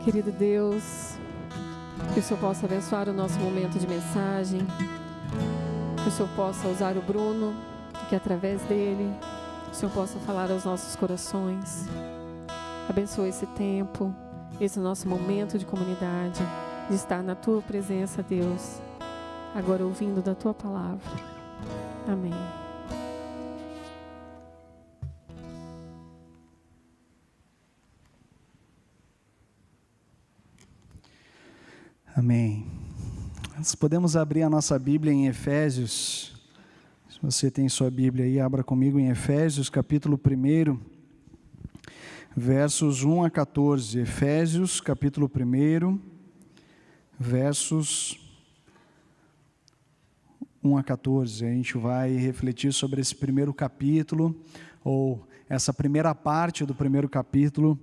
Querido Deus, que o Senhor possa abençoar o nosso momento de mensagem, que o Senhor possa usar o Bruno, que através dele o Senhor possa falar aos nossos corações. Abençoa esse tempo, esse nosso momento de comunidade, de estar na Tua presença, Deus, agora ouvindo da Tua palavra. Amém. Amém. Nós podemos abrir a nossa Bíblia em Efésios. Se você tem sua Bíblia aí, abra comigo em Efésios, capítulo 1, versos 1 a 14. Efésios, capítulo 1, versos 1 a 14. A gente vai refletir sobre esse primeiro capítulo, ou essa primeira parte do primeiro capítulo,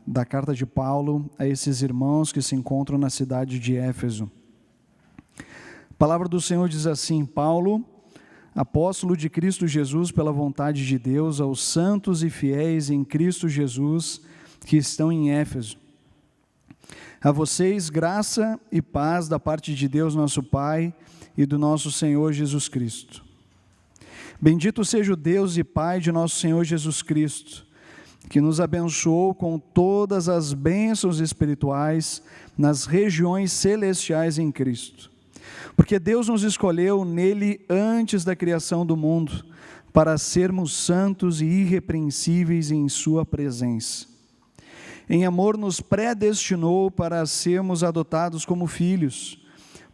da carta de Paulo a esses irmãos que se encontram na cidade de Éfeso. A palavra do Senhor diz assim: Paulo, apóstolo de Cristo Jesus pela vontade de Deus, aos santos e fiéis em Cristo Jesus que estão em Éfeso. A vocês graça e paz da parte de Deus nosso Pai e do nosso Senhor Jesus Cristo. Bendito seja o Deus e Pai de nosso Senhor Jesus Cristo, que nos abençoou com todas as bênçãos espirituais nas regiões celestiais em Cristo. Porque Deus nos escolheu nele antes da criação do mundo, para sermos santos e irrepreensíveis em sua presença. Em amor nos predestinou para sermos adotados como filhos,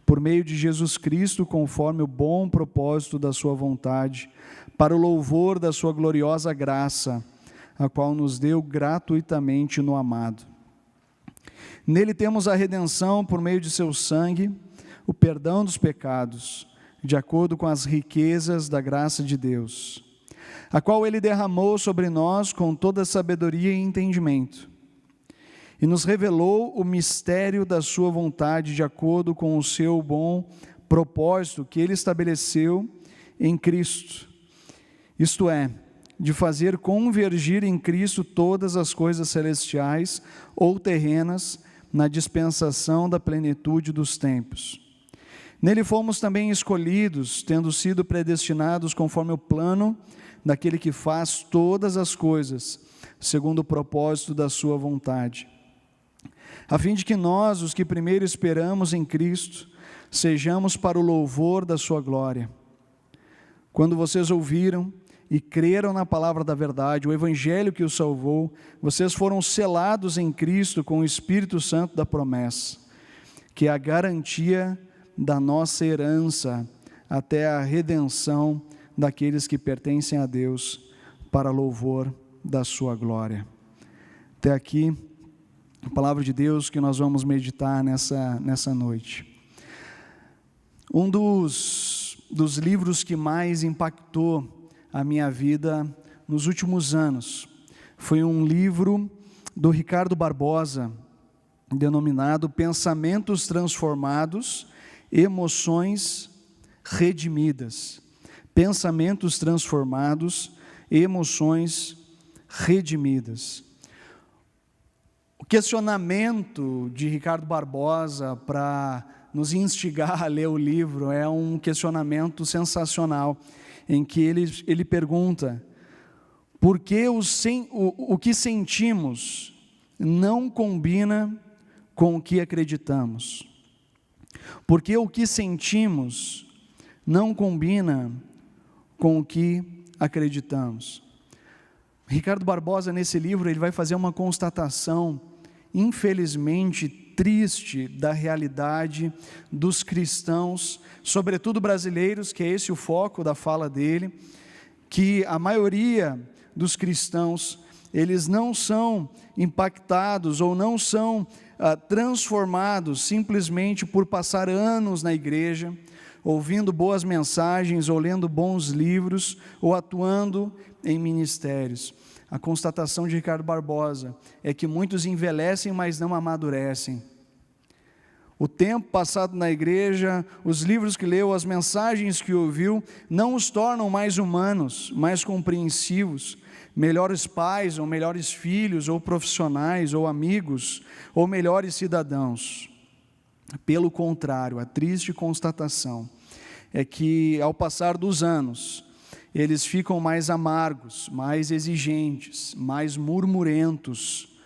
por meio de Jesus Cristo, conforme o bom propósito da sua vontade, para o louvor da sua gloriosa graça, a qual nos deu gratuitamente no amado. Nele temos a redenção por meio de seu sangue, o perdão dos pecados, de acordo com as riquezas da graça de Deus, a qual ele derramou sobre nós com toda sabedoria e entendimento, e nos revelou o mistério da sua vontade, de acordo com o seu bom propósito que ele estabeleceu em Cristo, isto é, de fazer convergir em Cristo todas as coisas celestiais ou terrenas na dispensação da plenitude dos tempos. Nele fomos também escolhidos, tendo sido predestinados conforme o plano daquele que faz todas as coisas, segundo o propósito da sua vontade, a fim de que nós, os que primeiro esperamos em Cristo, sejamos para o louvor da sua glória. Quando vocês ouviram e creram na palavra da verdade, o evangelho que os salvou, vocês foram selados em Cristo com o Espírito Santo da promessa, que é a garantia da nossa herança até a redenção daqueles que pertencem a Deus, para louvor da sua glória. Até aqui, a palavra de Deus que nós vamos meditar nessa noite. Um dos livros que mais impactou a minha vida nos últimos anos foi um livro do Ricardo Barbosa, denominado Pensamentos Transformados, Emoções Redimidas. Pensamentos Transformados, Emoções Redimidas. O questionamento de Ricardo Barbosa para nos instigar a ler o livro é um questionamento sensacional, em que ele pergunta: por que o que sentimos não combina com o que acreditamos? Por que o que sentimos não combina com o que acreditamos? Ricardo Barbosa, nesse livro, ele vai fazer uma constatação, infelizmente triste, da realidade dos cristãos, sobretudo brasileiros, que é esse o foco da fala dele, que a maioria dos cristãos, eles não são impactados ou não são transformados simplesmente por passar anos na igreja, ouvindo boas mensagens, ou lendo bons livros, ou atuando em ministérios. A constatação de Ricardo Barbosa é que muitos envelhecem, mas não amadurecem. O tempo passado na igreja, os livros que leu, as mensagens que ouviu, não os tornam mais humanos, mais compreensivos, melhores pais, ou melhores filhos, ou profissionais, ou amigos, ou melhores cidadãos. Pelo contrário, a triste constatação é que, ao passar dos anos, eles ficam mais amargos, mais exigentes, mais murmurentos,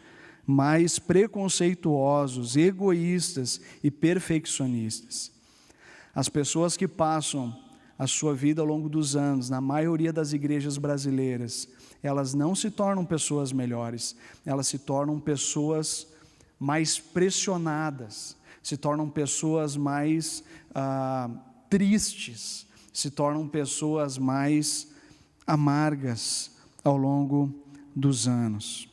mais preconceituosos, egoístas e perfeccionistas. As pessoas que passam a sua vida ao longo dos anos, na maioria das igrejas brasileiras, elas não se tornam pessoas melhores, elas se tornam pessoas mais pressionadas, se tornam pessoas mais tristes, se tornam pessoas mais amargas ao longo dos anos.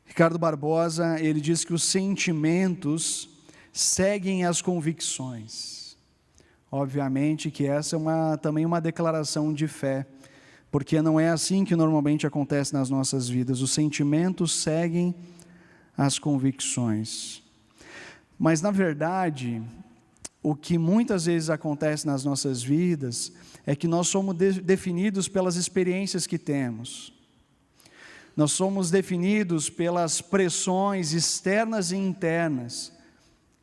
Ricardo Barbosa, ele diz que os sentimentos seguem as convicções. Obviamente que essa é também uma declaração de fé, porque não é assim que normalmente acontece nas nossas vidas. Os sentimentos seguem as convicções. Mas, na verdade, o que muitas vezes acontece nas nossas vidas é que nós somos definidos pelas experiências que temos. Nós somos definidos pelas pressões externas e internas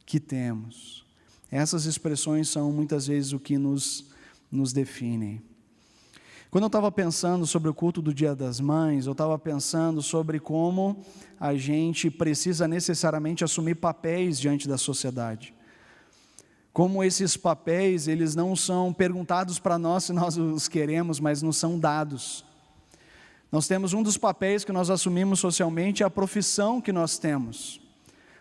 que temos. Essas expressões são muitas vezes o que nos definem. Quando eu estava pensando sobre o culto do Dia das Mães, eu estava pensando sobre como a gente precisa necessariamente assumir papéis diante da sociedade. Como esses papéis, eles não são perguntados para nós se nós os queremos, mas nos são dados. Nós temos um dos papéis que nós assumimos socialmente, é a profissão que nós temos.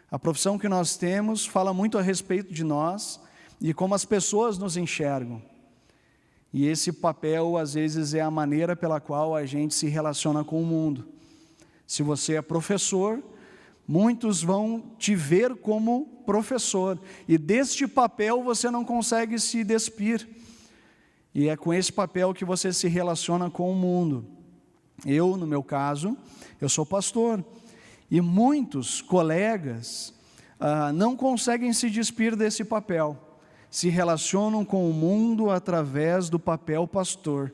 A profissão que nós temos fala muito a respeito de nós e como as pessoas nos enxergam. E esse papel, às vezes, é a maneira pela qual a gente se relaciona com o mundo. Se você é professor, muitos vão te ver como professor, e deste papel você não consegue se despir. E é com esse papel que você se relaciona com o mundo. Eu, no meu caso, eu sou pastor, e muitos colegas não conseguem se despir desse papel. Se relacionam com o mundo através do papel pastor.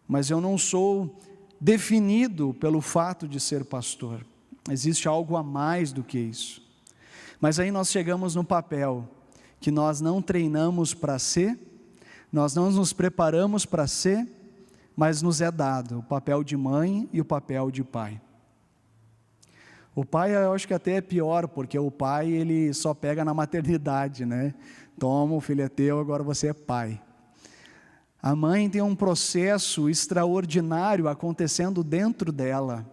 Mas eu não sou definido pelo fato de ser pastor. Existe algo a mais do que isso. Mas aí nós chegamos no papel que nós não treinamos para ser, nós não nos preparamos para ser, mas nos é dado o papel de mãe e o papel de pai. O pai, eu acho que até é pior, porque o pai, ele só pega na maternidade, né? Toma, o filho é teu, agora você é pai. A mãe tem um processo extraordinário acontecendo dentro dela,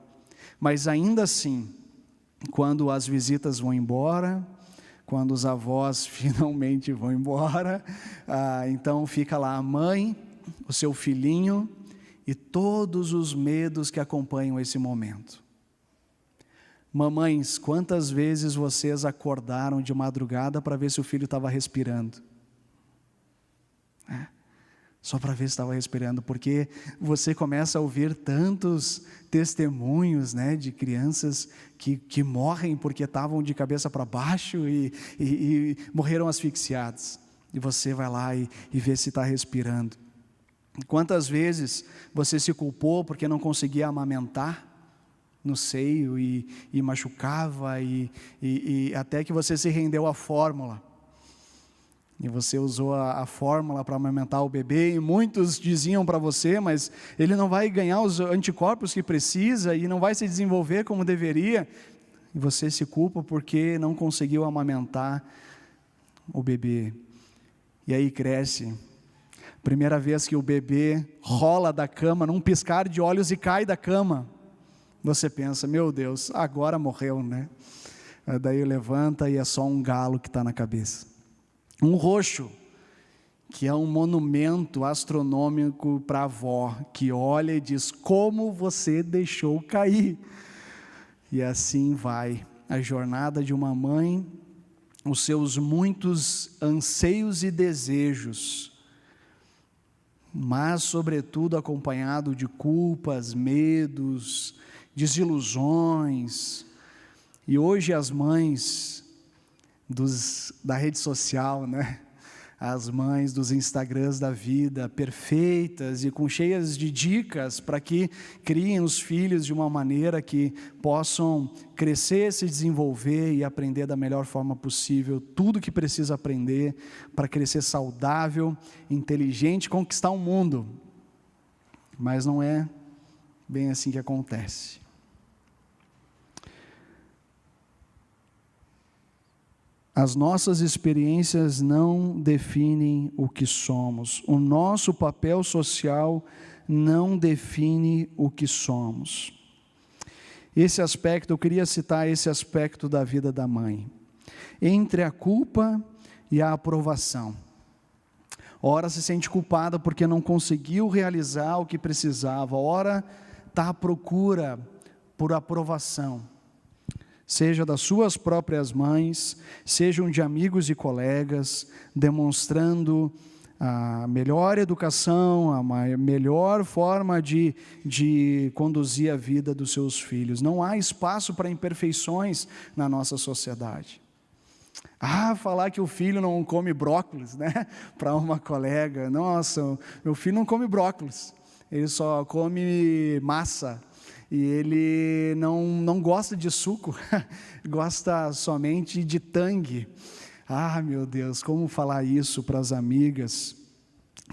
mas ainda assim, quando as visitas vão embora, quando os avós finalmente vão embora, então fica lá a mãe, o seu filhinho e todos os medos que acompanham esse momento. Mamães, quantas vezes vocês acordaram de madrugada para ver se o filho estava respirando? Só para ver se estava respirando, porque você começa a ouvir tantos testemunhos, né, de crianças que morrem porque estavam de cabeça para baixo e morreram asfixiados. E você vai lá e vê se está respirando. Quantas vezes você se culpou porque não conseguia amamentar no seio e machucava e até que você se rendeu à fórmula. E você usou a fórmula para amamentar o bebê, e muitos diziam para você, mas ele não vai ganhar os anticorpos que precisa e não vai se desenvolver como deveria. E você se culpa porque não conseguiu amamentar o bebê. E aí cresce. Primeira vez que o bebê rola da cama, num piscar de olhos e cai da cama. Você pensa, meu Deus, agora morreu, né? Daí levanta e é só um galo que está na cabeça. Um roxo, que é um monumento astronômico para a avó, que olha e diz, como você deixou cair? E assim vai a jornada de uma mãe, os seus muitos anseios e desejos, mas sobretudo acompanhado de culpas, medos, desilusões. E hoje as mães da rede social, né? as mães dos Instagrams da vida, perfeitas e com cheias de dicas para que criem os filhos de uma maneira que possam crescer, se desenvolver e aprender da melhor forma possível, tudo que precisa aprender para crescer saudável, inteligente, conquistar o mundo. Mas não é bem assim que acontece. As nossas experiências não definem o que somos. O nosso papel social não define o que somos. Esse aspecto, eu queria citar esse aspecto da vida da mãe. Entre a culpa e a aprovação. Ora se sente culpada porque não conseguiu realizar o que precisava. Ora está à procura por aprovação. Seja das suas próprias mães, sejam de amigos e colegas, demonstrando a melhor educação, a melhor forma de conduzir a vida dos seus filhos. Não há espaço para imperfeições na nossa sociedade. Falar que o filho não come brócolis, né? Para uma colega, nossa, meu filho não come brócolis, ele só come massa. E ele não gosta de suco, gosta somente de tangue. Meu Deus, como falar isso para as amigas?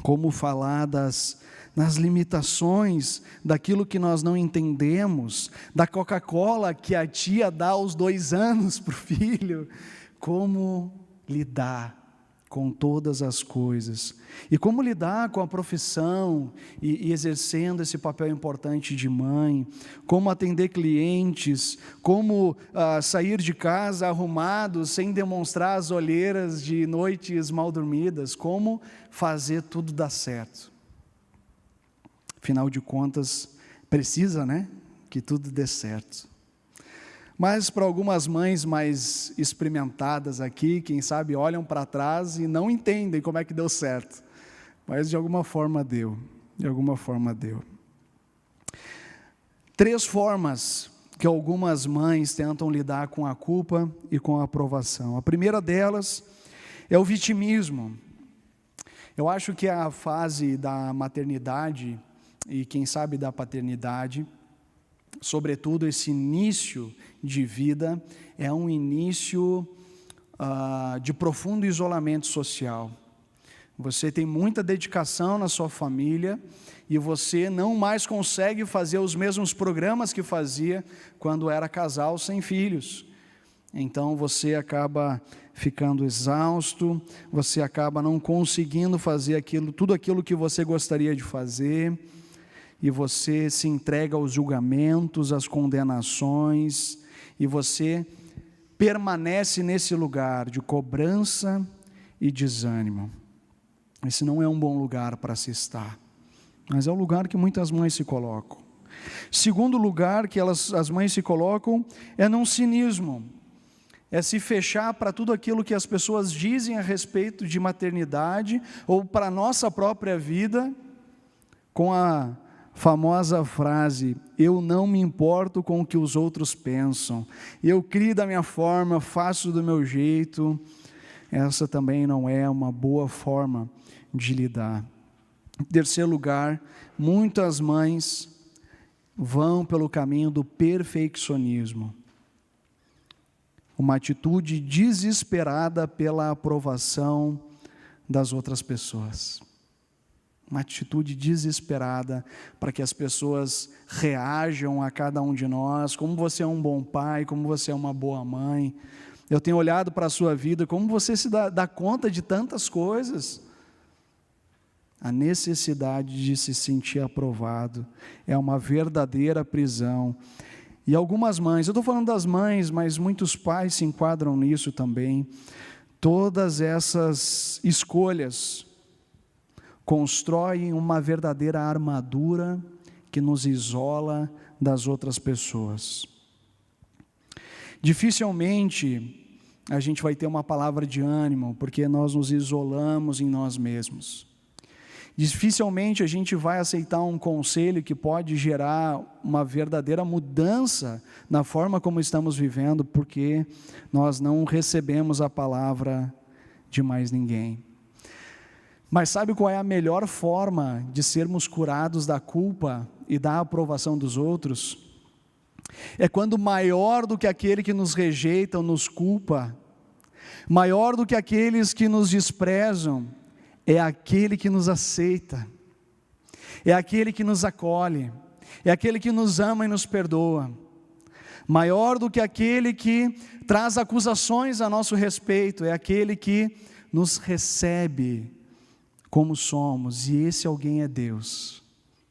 Como falar nas limitações daquilo que nós não entendemos, da Coca-Cola que a tia dá aos 2 anos para o filho? Como lidar com todas as coisas, e como lidar com a profissão, e exercendo esse papel importante de mãe, como atender clientes, como sair de casa arrumado, sem demonstrar as olheiras de noites mal dormidas, como fazer tudo dar certo. Afinal de contas, precisa, né, que tudo dê certo. Mas para algumas mães mais experimentadas aqui, quem sabe olham para trás e não entendem como é que deu certo. Mas de alguma forma deu, 3 formas que algumas mães tentam lidar com a culpa e com a aprovação. A primeira delas é o vitimismo. Eu acho que a fase da maternidade e quem sabe da paternidade, sobretudo esse início de vida, é um início de profundo isolamento social. Você tem muita dedicação na sua família e você não mais consegue fazer os mesmos programas que fazia quando era casal sem filhos. Então você acaba ficando exausto, você acaba não conseguindo fazer tudo aquilo que você gostaria de fazer, e você se entrega aos julgamentos, às condenações, e você permanece nesse lugar de cobrança e desânimo. Esse não é um bom lugar para se estar, mas é o lugar que muitas mães se colocam. Segundo lugar que as mães se colocam é num cinismo, é se fechar para tudo aquilo que as pessoas dizem a respeito de maternidade, ou para a nossa própria vida, com a famosa frase: eu não me importo com o que os outros pensam, eu crio da minha forma, faço do meu jeito. Essa também não é uma boa forma de lidar. Em terceiro lugar, muitas mães vão pelo caminho do perfeccionismo, uma atitude desesperada pela aprovação das outras pessoas. Uma atitude desesperada para que as pessoas reajam a cada um de nós, como você é um bom pai, como você é uma boa mãe. Eu tenho olhado para a sua vida, como você se dá conta de tantas coisas. A necessidade de se sentir aprovado é uma verdadeira prisão. E algumas mães, eu estou falando das mães, mas muitos pais se enquadram nisso também. Todas essas escolhas constroem uma verdadeira armadura que nos isola das outras pessoas. Dificilmente a gente vai ter uma palavra de ânimo, porque nós nos isolamos em nós mesmos. Dificilmente a gente vai aceitar um conselho que pode gerar uma verdadeira mudança na forma como estamos vivendo, porque nós não recebemos a palavra de mais ninguém. Mas sabe qual é a melhor forma de sermos curados da culpa e da aprovação dos outros? É quando maior do que aquele que nos rejeita ou nos culpa, maior do que aqueles que nos desprezam, é aquele que nos aceita, é aquele que nos acolhe, é aquele que nos ama e nos perdoa. Maior do que aquele que traz acusações a nosso respeito, é aquele que nos recebe como somos, e esse alguém é Deus.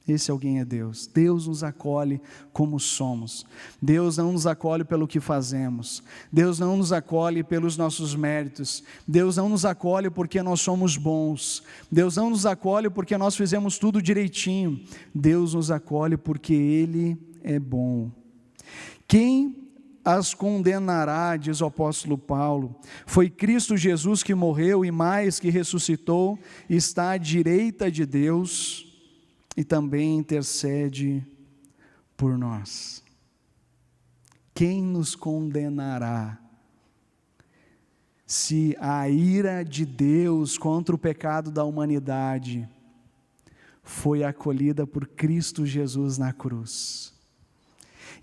Esse alguém é Deus. Deus nos acolhe como somos. Deus não nos acolhe pelo que fazemos. Deus não nos acolhe pelos nossos méritos. Deus não nos acolhe porque nós somos bons. Deus não nos acolhe porque nós fizemos tudo direitinho. Deus nos acolhe porque Ele é bom. Quem as condenará, diz o apóstolo Paulo? Foi Cristo Jesus que morreu e mais que ressuscitou, está à direita de Deus e também intercede por nós. Quem nos condenará? Se a ira de Deus contra o pecado da humanidade foi acolhida por Cristo Jesus na cruz.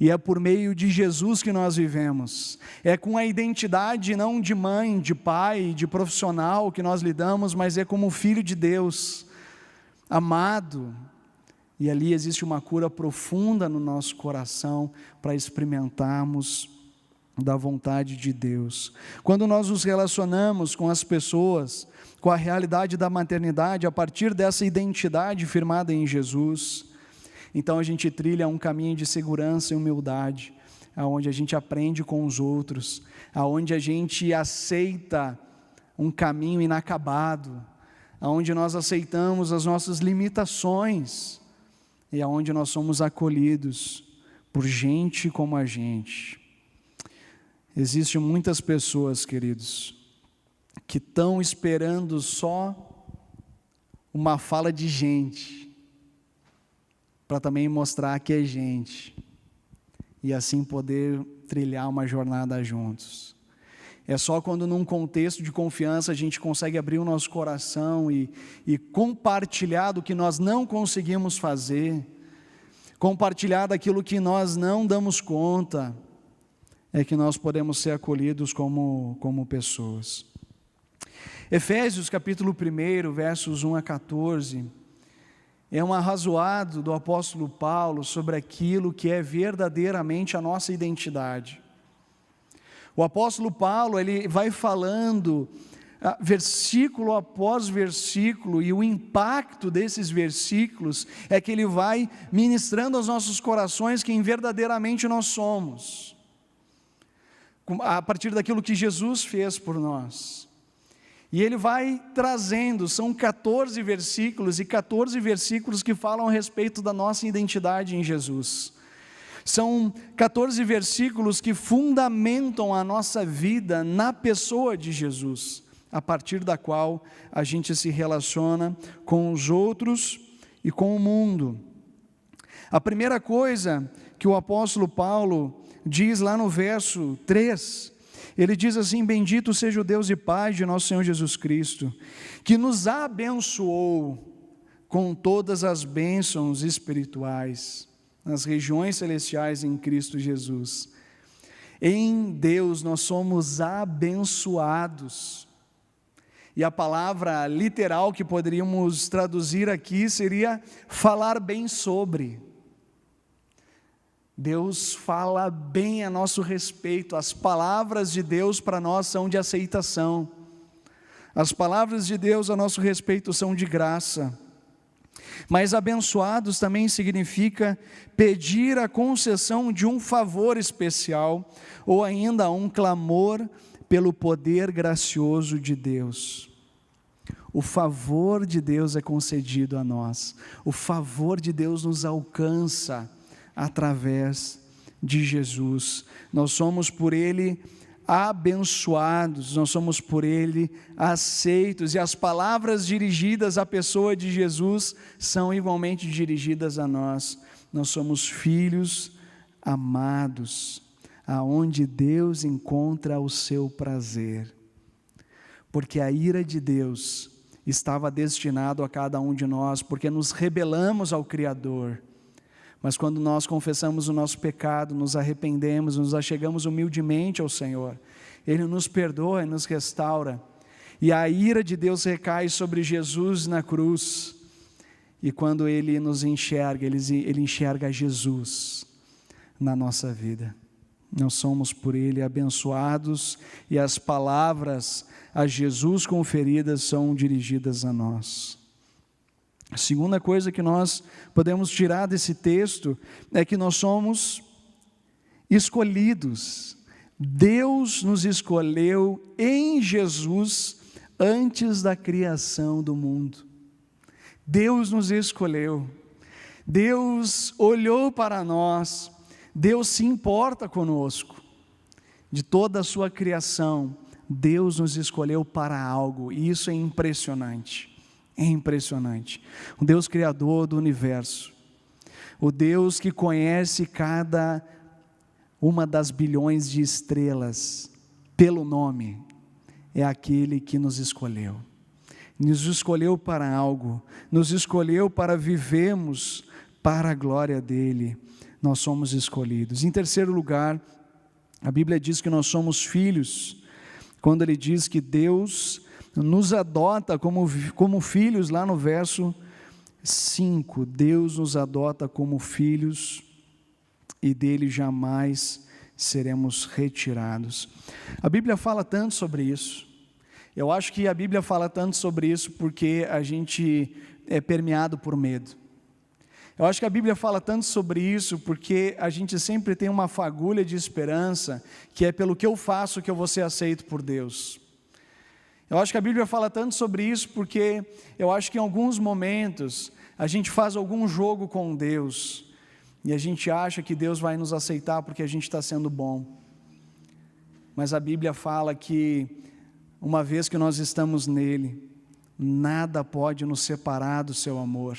E é por meio de Jesus que nós vivemos. É com a identidade não de mãe, de pai, de profissional que nós lidamos, mas é como filho de Deus, amado. E ali existe uma cura profunda no nosso coração para experimentarmos da vontade de Deus. Quando nós nos relacionamos com as pessoas, com a realidade da maternidade, a partir dessa identidade firmada em Jesus, então a gente trilha um caminho de segurança e humildade, aonde a gente aprende com os outros, aonde a gente aceita um caminho inacabado, aonde nós aceitamos as nossas limitações, e aonde nós somos acolhidos por gente como a gente. Existem muitas pessoas, queridos, que estão esperando só uma fala de gente, para também mostrar que é gente, e assim poder trilhar uma jornada juntos. É só quando num contexto de confiança a gente consegue abrir o nosso coração e compartilhar do que nós não conseguimos fazer, compartilhar daquilo que nós não damos conta, é que nós podemos ser acolhidos como pessoas. Efésios capítulo 1, versos 1 a 14, é um arrazoado do apóstolo Paulo sobre aquilo que é verdadeiramente a nossa identidade. O apóstolo Paulo, ele vai falando versículo após versículo, e o impacto desses versículos é que ele vai ministrando aos nossos corações quem verdadeiramente nós somos, a partir daquilo que Jesus fez por nós. E ele vai trazendo, são 14 versículos, e 14 versículos que falam a respeito da nossa identidade em Jesus. São 14 versículos que fundamentam a nossa vida na pessoa de Jesus, a partir da qual a gente se relaciona com os outros e com o mundo. A primeira coisa que o apóstolo Paulo diz lá no verso 3, ele diz assim: bendito seja o Deus e Pai de nosso Senhor Jesus Cristo, que nos abençoou com todas as bênçãos espirituais nas regiões celestiais em Cristo Jesus. Em Deus nós somos abençoados. E a palavra literal que poderíamos traduzir aqui seria falar bem sobre. Deus fala bem a nosso respeito. As palavras de Deus para nós são de aceitação. As palavras de Deus a nosso respeito são de graça. Mas abençoados também significa pedir a concessão de um favor especial, ou ainda um clamor pelo poder gracioso de Deus. O favor de Deus é concedido a nós. O favor de Deus nos alcança através de Jesus. Nós somos por Ele abençoados, nós somos por Ele aceitos, e as palavras dirigidas à pessoa de Jesus são igualmente dirigidas a nós. Nós somos filhos amados, aonde Deus encontra o seu prazer, porque a ira de Deus estava destinado a cada um de nós, porque nos rebelamos ao Criador. Mas quando nós confessamos o nosso pecado, nos arrependemos, nos achegamos humildemente ao Senhor, Ele nos perdoa e nos restaura. E a ira de Deus recai sobre Jesus na cruz. E quando Ele nos enxerga, Ele enxerga Jesus na nossa vida. Nós somos por Ele abençoados e as palavras a Jesus conferidas são dirigidas a nós. A segunda coisa que nós podemos tirar desse texto é que nós somos escolhidos. Deus nos escolheu em Jesus antes da criação do mundo. Deus nos escolheu. Deus olhou para nós. Deus se importa conosco. De toda a sua criação, Deus nos escolheu para algo, e isso é impressionante. É impressionante. O Deus criador do universo, o Deus que conhece cada uma das bilhões de estrelas pelo nome, é aquele que nos escolheu para algo, nos escolheu para vivermos para a glória dele. Nós somos escolhidos. Em terceiro lugar, a Bíblia diz que nós somos filhos, quando ele diz que Deus nos adota como filhos. Lá no verso 5, Deus nos adota como filhos e dele jamais seremos retirados. A Bíblia fala tanto sobre isso. Eu acho que a Bíblia fala tanto sobre isso porque a gente é permeado por medo. Eu acho que a Bíblia fala tanto sobre isso porque a gente sempre tem uma fagulha de esperança, que é pelo que eu faço que eu vou ser aceito por Deus. Eu acho que a Bíblia fala tanto sobre isso porque eu acho que em alguns momentos a gente faz algum jogo com Deus e a gente acha que Deus vai nos aceitar porque a gente está sendo bom. Mas a Bíblia fala que uma vez que nós estamos nele, nada pode nos separar do seu amor.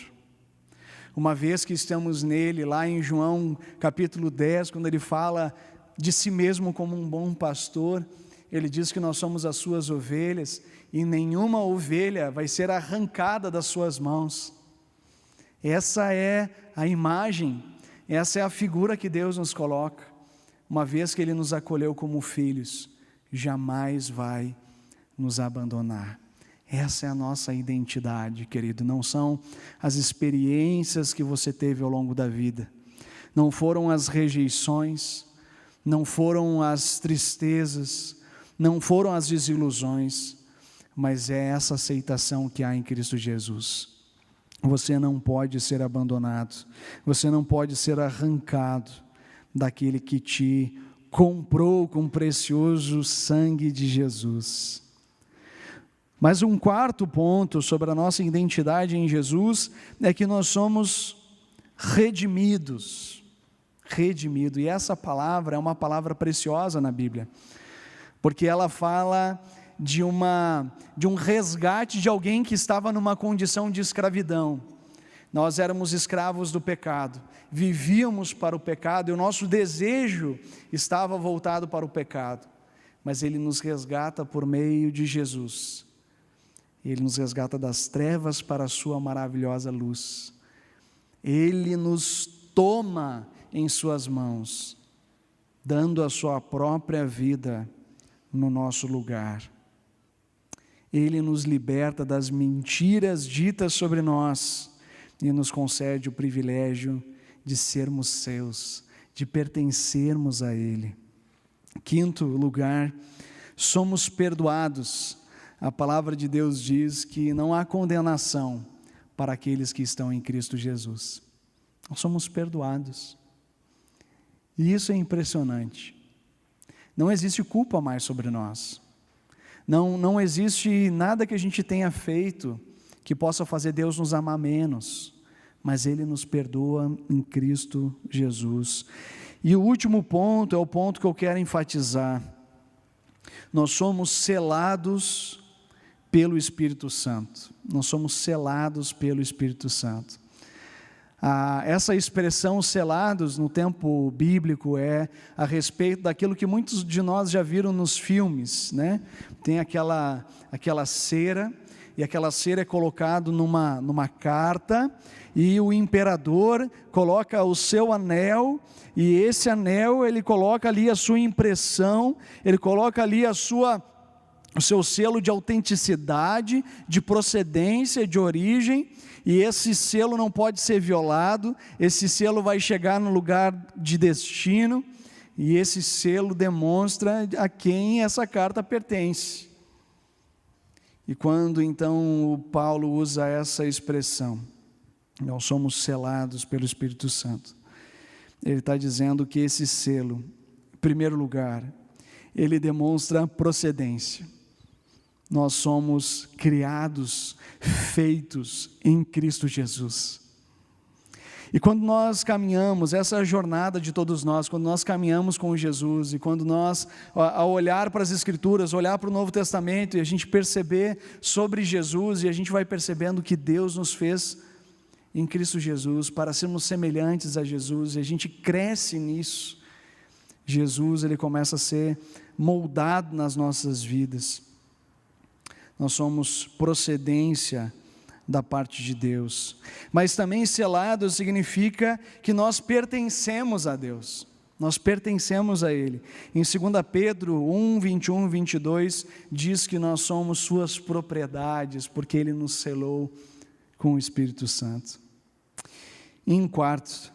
Uma vez que estamos nele, lá em João capítulo 10, quando ele fala de si mesmo como um bom pastor, ele diz que nós somos as suas ovelhas e nenhuma ovelha vai ser arrancada das suas mãos. Essa é a imagem, essa é a figura que Deus nos coloca. Uma vez que Ele nos acolheu como filhos, jamais vai nos abandonar. Essa é a nossa identidade, querido. Não são as experiências que você teve ao longo da vida, não foram as rejeições, não foram as tristezas, não foram as desilusões, mas é essa aceitação que há em Cristo Jesus. Você não pode ser abandonado, você não pode ser arrancado daquele que te comprou com o precioso sangue de Jesus. Mas um quarto ponto sobre a nossa identidade em Jesus é que nós somos redimidos. Redimido, e essa palavra é uma palavra preciosa na Bíblia, porque ela fala de um resgate de alguém que estava numa condição de escravidão. Nós éramos escravos do pecado, vivíamos para o pecado e o nosso desejo estava voltado para o pecado, mas Ele nos resgata por meio de Jesus. Ele nos resgata das trevas para a sua maravilhosa luz. Ele nos toma em suas mãos, dando a sua própria vida no nosso lugar. Ele nos liberta das mentiras ditas sobre nós e nos concede o privilégio de sermos seus, de pertencermos a Ele. Quinto lugar, somos perdoados. A palavra de Deus diz que não há condenação para aqueles que estão em Cristo Jesus. Nós somos perdoados. E isso é impressionante. Não existe culpa mais sobre nós. Não existe nada que a gente tenha feito que possa fazer Deus nos amar menos. Mas Ele nos perdoa em Cristo Jesus. E o último ponto é o ponto que eu quero enfatizar. Nós somos selados pelo Espírito Santo. Nós somos selados pelo Espírito Santo. Essa expressão selados no tempo bíblico é a respeito daquilo que muitos de nós já viram nos filmes, né? Tem aquela cera, e aquela cera é colocada numa carta, e o imperador coloca o seu anel, e esse anel ele coloca ali a sua impressão, ele coloca ali o seu selo de autenticidade, de procedência, de origem, e esse selo não pode ser violado, esse selo vai chegar no lugar de destino, e esse selo demonstra a quem essa carta pertence. E quando então o Paulo usa essa expressão, nós somos selados pelo Espírito Santo, ele está dizendo que esse selo, em primeiro lugar, ele demonstra procedência. Nós somos criados, feitos em Cristo Jesus. E quando nós caminhamos, essa é a jornada de todos nós, quando nós caminhamos com Jesus, e quando nós, ao olhar para as Escrituras, olhar para o Novo Testamento, e a gente perceber sobre Jesus, e a gente vai percebendo que Deus nos fez em Cristo Jesus, para sermos semelhantes a Jesus, e a gente cresce nisso. Jesus, ele começa a ser moldado nas nossas vidas. Nós somos procedência da parte de Deus, mas também selado significa que nós pertencemos a Deus, nós pertencemos a Ele. Em 2 Pedro 1, 21 e 22, diz que nós somos suas propriedades, porque Ele nos selou com o Espírito Santo. E em quarto,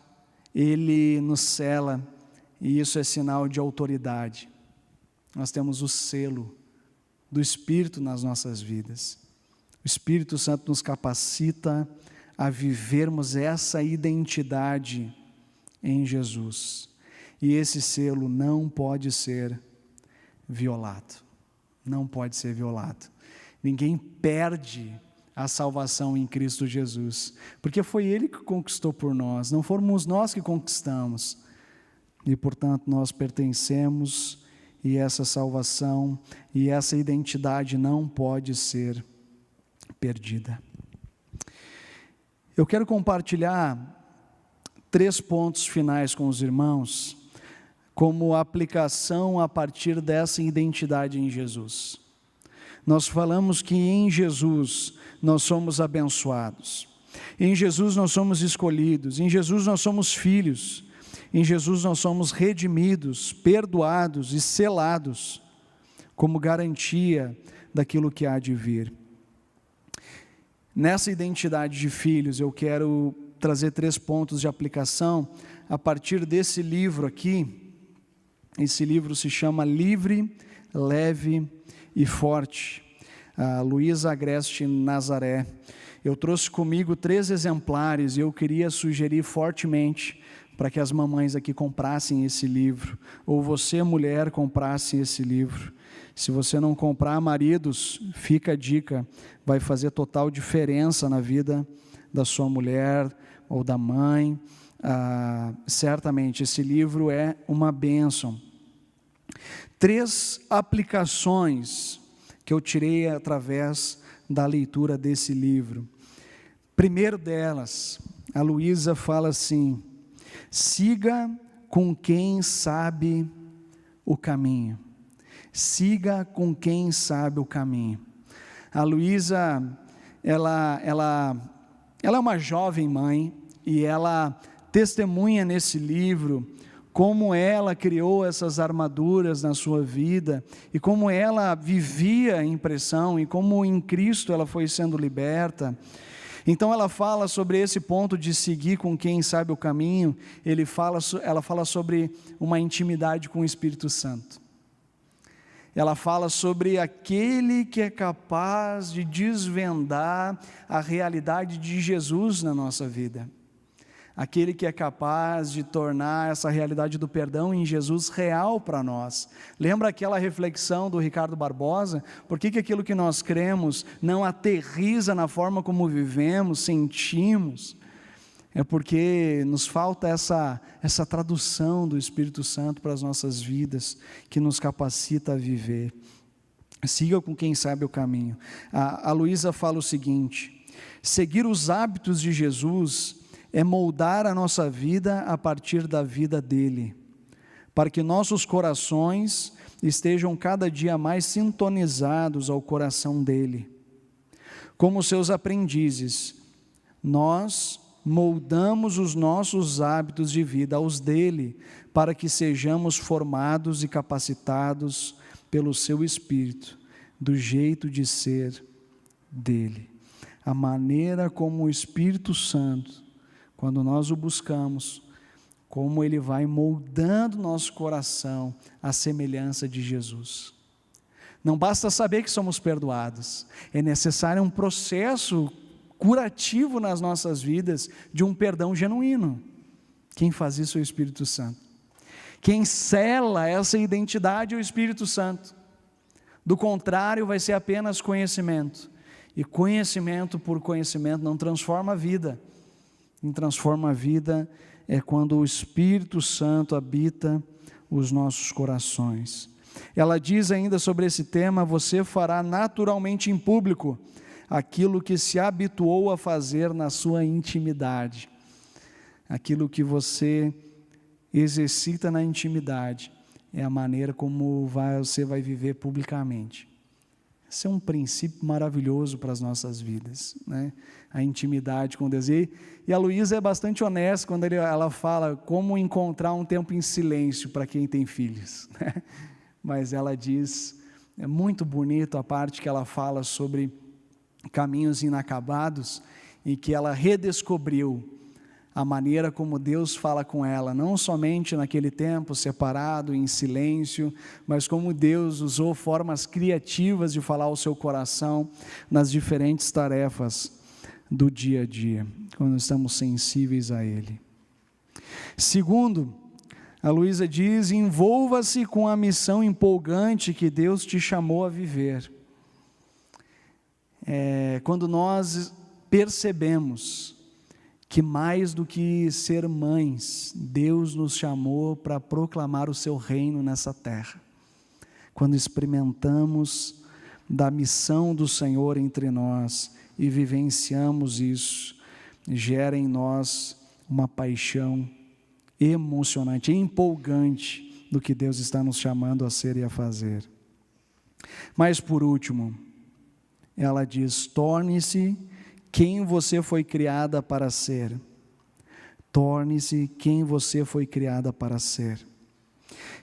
Ele nos sela, e isso é sinal de autoridade. Nós temos o selo do Espírito nas nossas vidas. O Espírito Santo nos capacita a vivermos essa identidade em Jesus. E esse selo não pode ser violado. Não pode ser violado. Ninguém perde a salvação em Cristo Jesus, porque foi Ele que conquistou por nós, não fomos nós que conquistamos. E, portanto, nós pertencemos, e essa salvação e essa identidade não pode ser perdida. Eu quero compartilhar 3 pontos finais com os irmãos, como aplicação a partir dessa identidade em Jesus. Nós falamos que em Jesus nós somos abençoados, em Jesus nós somos escolhidos, em Jesus nós somos filhos, em Jesus nós somos redimidos, perdoados e selados, como garantia daquilo que há de vir. Nessa identidade de filhos, eu quero trazer 3 pontos de aplicação a partir desse livro aqui. Esse livro se chama Livre, Leve e Forte, a Luísa Agreste Nazaré. Eu trouxe comigo 3 exemplares e eu queria sugerir fortemente para que as mamães aqui comprassem esse livro, ou você, mulher, comprasse esse livro. Se você não comprar, maridos, fica a dica, vai fazer total diferença na vida da sua mulher ou da mãe. Certamente, esse livro é uma bênção. 3 aplicações que eu tirei através da leitura desse livro. Primeiro delas, a Luísa fala assim: siga com quem sabe o caminho. Siga com quem sabe o caminho. A Luísa, ela é uma jovem mãe, e ela testemunha nesse livro como ela criou essas armaduras na sua vida, e como ela vivia a impressão, e como em Cristo ela foi sendo liberta. Então ela fala sobre esse ponto de seguir com quem sabe o caminho. Ela fala sobre uma intimidade com o Espírito Santo. Ela fala sobre aquele que é capaz de desvendar a realidade de Jesus na nossa vida. Aquele que é capaz de tornar essa realidade do perdão em Jesus real para nós. Lembra aquela reflexão do Ricardo Barbosa? Por que aquilo que nós cremos não aterriza na forma como vivemos, sentimos? É porque nos falta essa tradução do Espírito Santo para as nossas vidas, que nos capacita a viver. Siga com quem sabe o caminho. A Luísa fala o seguinte: seguir os hábitos de Jesus é moldar a nossa vida a partir da vida dele, para que nossos corações estejam cada dia mais sintonizados ao coração dele. como seus aprendizes, nós moldamos os nossos hábitos de vida aos dele, para que sejamos formados e capacitados pelo seu Espírito, do jeito de ser dele. A maneira como o Espírito Santo, quando nós o buscamos, como ele vai moldando nosso coração à semelhança de Jesus. Não basta saber que somos perdoados, é necessário um processo curativo nas nossas vidas de um perdão genuíno. Quem faz isso é o Espírito Santo. Quem sela essa identidade é o Espírito Santo. Do contrário, vai ser apenas conhecimento. E conhecimento por conhecimento não transforma a vida. Quem transforma a vida é quando o Espírito Santo habita os nossos corações. Ela diz ainda sobre esse tema: você fará naturalmente em público aquilo que se habituou a fazer na sua intimidade. Aquilo que exercita na intimidade é a maneira como você vai viver publicamente. Esse é um princípio maravilhoso para as nossas vidas, né? A intimidade com Deus. E a Luísa é bastante honesta quando ela fala como encontrar um tempo em silêncio para quem tem filhos, né? Mas ela diz, é muito bonito a parte que ela fala sobre caminhos inacabados, em que ela redescobriu a maneira como Deus fala com ela, não somente naquele tempo separado, em silêncio, mas como Deus usou formas criativas de falar ao seu coração nas diferentes tarefas do dia a dia, quando estamos sensíveis a Ele. Segundo, a Luísa diz: envolva-se com a missão empolgante que Deus te chamou a viver. Quando nós percebemos que mais do que ser mães, Deus nos chamou para proclamar o seu reino nessa terra. Quando experimentamos da missão do Senhor entre nós e vivenciamos isso, gera em nós uma paixão emocionante, empolgante do que Deus está nos chamando a ser e a fazer. Mas por último, ela diz: torne-se quem você foi criada para ser. Torne-se quem você foi criada para ser.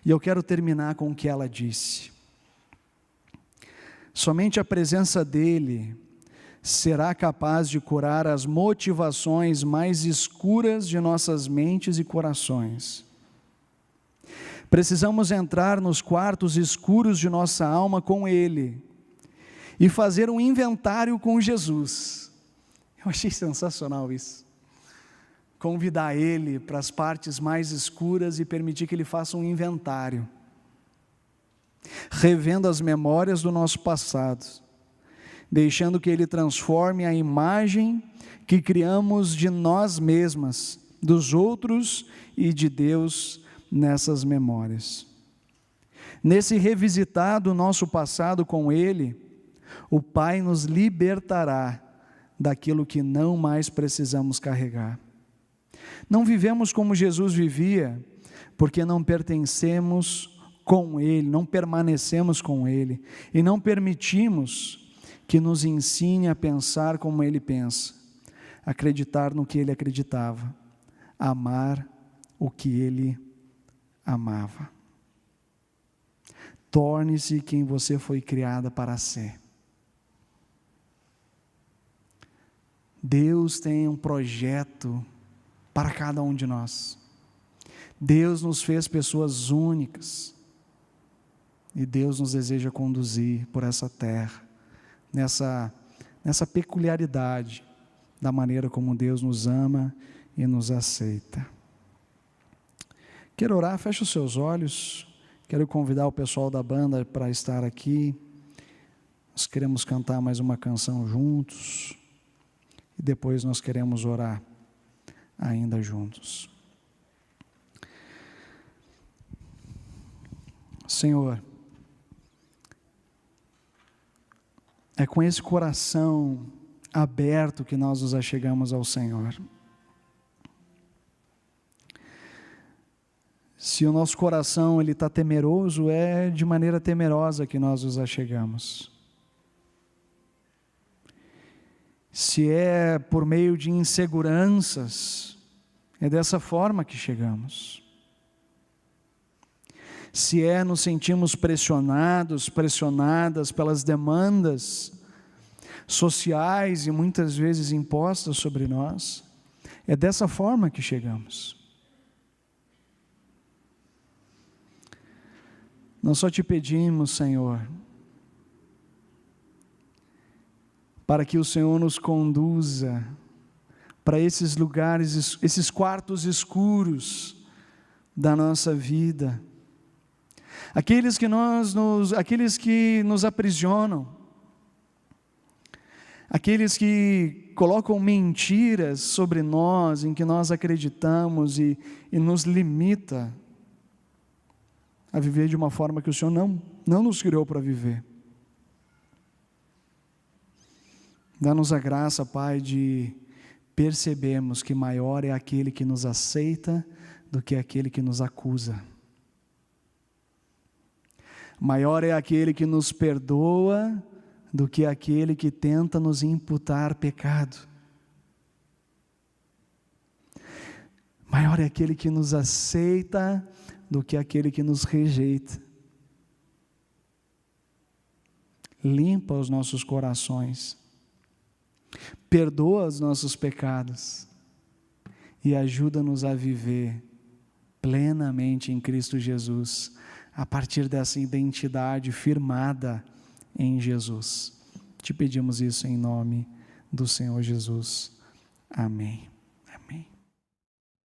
E eu quero terminar com o que ela disse. Somente a presença dele será capaz de curar as motivações mais escuras de nossas mentes e corações. Precisamos entrar nos quartos escuros de nossa alma com ele e fazer um inventário com Jesus. Eu achei sensacional isso. Convidar ele para as partes mais escuras e permitir que ele faça um inventário, revendo as memórias do nosso passado, deixando que ele transforme a imagem que criamos de nós mesmas, dos outros e de Deus nessas memórias. Nesse revisitar do nosso passado com ele, o Pai nos libertará daquilo que não mais precisamos carregar. Não vivemos como Jesus vivia, porque não pertencemos com Ele, não permanecemos com Ele, e não permitimos que nos ensine a pensar como Ele pensa, acreditar no que Ele acreditava, amar o que Ele amava. Torne-se quem você foi criada para ser. Deus tem um projeto para cada um de nós. Deus nos fez pessoas únicas. E Deus nos deseja conduzir por essa terra, nessa peculiaridade da maneira como Deus nos ama e nos aceita. Quero orar, feche os seus olhos. Quero convidar o pessoal da banda para estar aqui. Nós queremos cantar mais uma canção juntos. E depois nós queremos orar ainda juntos. Senhor, é com esse coração aberto que nós nos achegamos ao Senhor. Se o nosso coração está temeroso, é de maneira temerosa que nós nos achegamos. se é por meio de inseguranças, é dessa forma que chegamos. Se nos sentimos pressionados, pressionadas pelas demandas sociais e muitas vezes impostas sobre nós, é dessa forma que chegamos. Nós só te pedimos, Senhor, para que o Senhor nos conduza para esses lugares, esses quartos escuros da nossa vida, aqueles que nos aprisionam, aqueles que colocam mentiras sobre nós, em que nós acreditamos e nos limita a viver de uma forma que o Senhor não nos criou para viver. Dá-nos a graça, Pai, de percebermos que maior é aquele que nos aceita do que aquele que nos acusa. Maior é aquele que nos perdoa do que aquele que tenta nos imputar pecado. Maior é aquele que nos aceita do que aquele que nos rejeita. Limpa os nossos corações, perdoa os nossos pecados e ajuda-nos a viver plenamente em Cristo Jesus, a partir dessa identidade firmada em Jesus. Te pedimos isso em nome do Senhor Jesus. Amém.